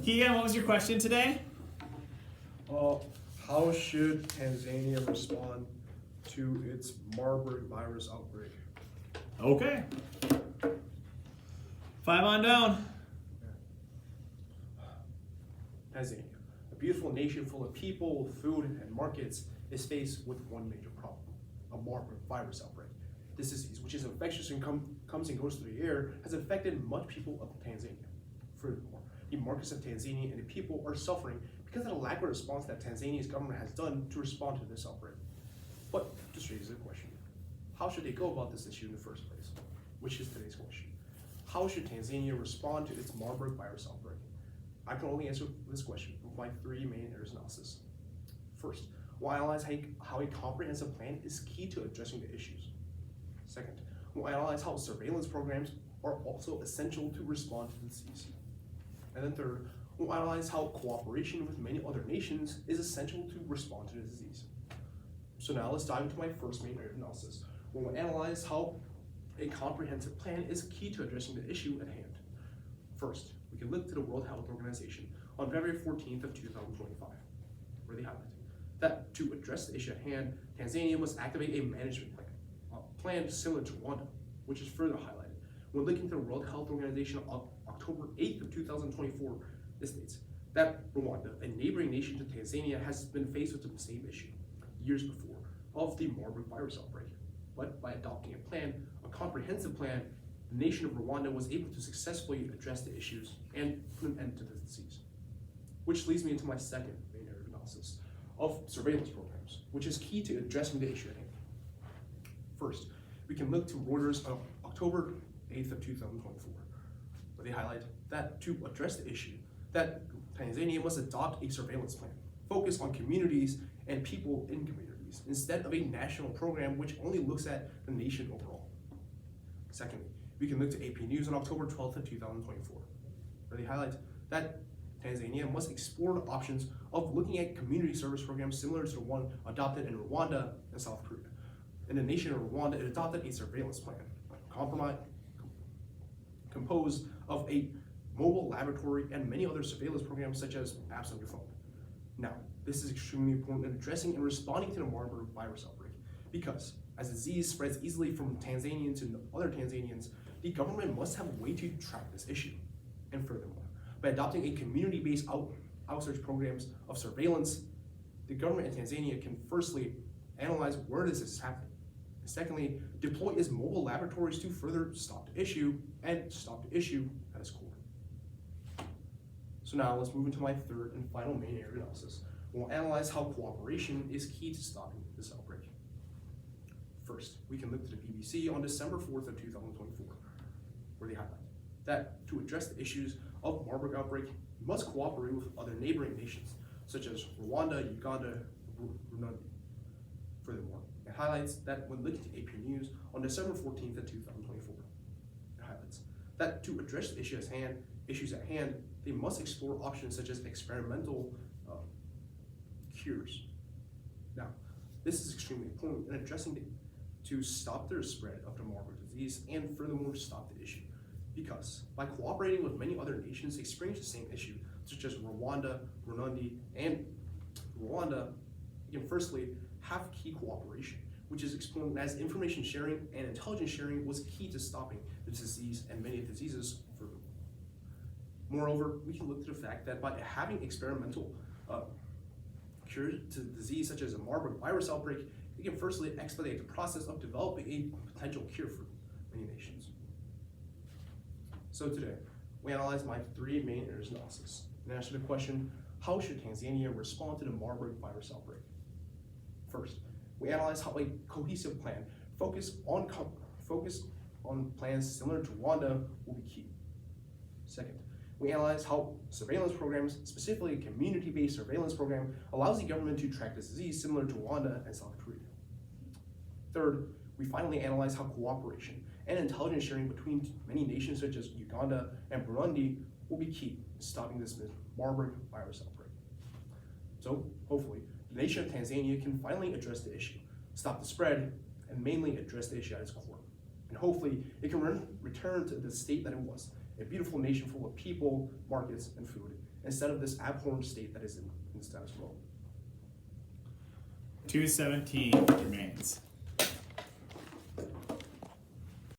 Keegan, what was your question today? How should Tanzania respond to its Marburg virus outbreak? Okay. 5 on down. Tanzania, a beautiful nation full of people, food, and markets, is faced with one major problem: a Marburg virus outbreak. This disease, which is infectious and comes and goes through the air, has affected much people of Tanzania. Furthermore, the markets of Tanzania and the people are suffering because of the lack of response that Tanzania's government has done to respond to this outbreak. But this raises a question: how should they go about this issue in the first place? Which is today's question. How should Tanzania respond to its Marburg virus outbreak? I can only answer this question with my 3 main areas of analysis. First, we'll analyze how a comprehensive plan is key to addressing the issues. Second, we'll analyze how surveillance programs are also essential to respond to the disease. And then third, we'll analyze how cooperation with many other nations is essential to respond to the disease. So now let's dive into my first main area of analysis, where we'll analyze how a comprehensive plan is key to addressing the issue at hand. First, we can look to the World Health Organization on February 14th of 2025, where they highlight that to address the issue at hand, Tanzania must activate a management plan, a plan similar to Rwanda, which is further highlighted. When looking to the World Health Organization on October 8th of 2024, it states that Rwanda, a neighboring nation to Tanzania, has been faced with the same issue years before of the Marburg virus outbreak. But by adopting a comprehensive plan, the nation of Rwanda was able to successfully address the issues and put an end to the disease. Which leads me into my second main area of analysis of surveillance programs, which is key to addressing the issue at hand. First, we can look to Reuters of October 8th of 2024, where they highlight that to address the issue, that Tanzania must adopt a surveillance plan, focus on communities and people in communities, instead of a national program which only looks at the nation overall. Secondly, we can look to AP News on October 12th of 2024, where they highlight that Tanzania must explore the options of looking at community service programs similar to the one adopted in Rwanda and South Korea. In the nation of Rwanda, it adopted a surveillance plan, composed of a mobile laboratory and many other surveillance programs such as apps on your phone. Now, this is extremely important in addressing and responding to the Marburg virus outbreak, because as the disease spreads easily from Tanzanians to other Tanzanians, the government must have a way to track this issue. And furthermore, by adopting a community-based outsearch programs of surveillance, the government in Tanzania can firstly analyze where this is happening, and secondly, deploy its mobile laboratories to further stop the issue and stop the issue at its core. So now let's move into my third and final main area of analysis. We'll analyze how cooperation is key to stopping this outbreak. First, we can look to the BBC on December 4th of 2024, where they highlight that to address the issues of Marburg outbreak, we must cooperate with other neighboring nations, such as Rwanda, Uganda, and Burundi. Furthermore, it highlights that when looking to AP News on December 14th of 2024, it highlights that to address the issues at hand, they must explore options such as experimental cures. Now, this is extremely important in addressing to stop the spread of the Marburg disease and furthermore stop the issue. Because by cooperating with many other nations experiencing the same issue, such as Rwanda, Burundi, and Rwanda, you can firstly have key cooperation, which is explained as information sharing and intelligence sharing was key to stopping the disease and many diseases furthermore. Moreover, we can look to the fact that by having experimental cures to the disease such as a Marburg virus outbreak, we can firstly expedite the process of developing a potential cure for many nations. So today, we analyzed my 3 main areas of analysis and answered the question, how should Tanzania respond to the Marburg virus outbreak? First, we analyzed how a cohesive plan focus on plans similar to Rwanda will be key. Second, we analyzed how surveillance programs, specifically a community-based surveillance program, allows the government to track this disease similar to Rwanda and South Korea. Third, we finally analyzed how cooperation and intelligence sharing between many nations such as Uganda and Burundi will be key in stopping this Marburg virus outbreak. So hopefully, the nation of Tanzania can finally address the issue, stop the spread, and mainly address the issue at its core. And hopefully, it can return to the state that it was a beautiful nation full of people, markets, and food, instead of this abhorrent state that is in the status quo. 217 remains.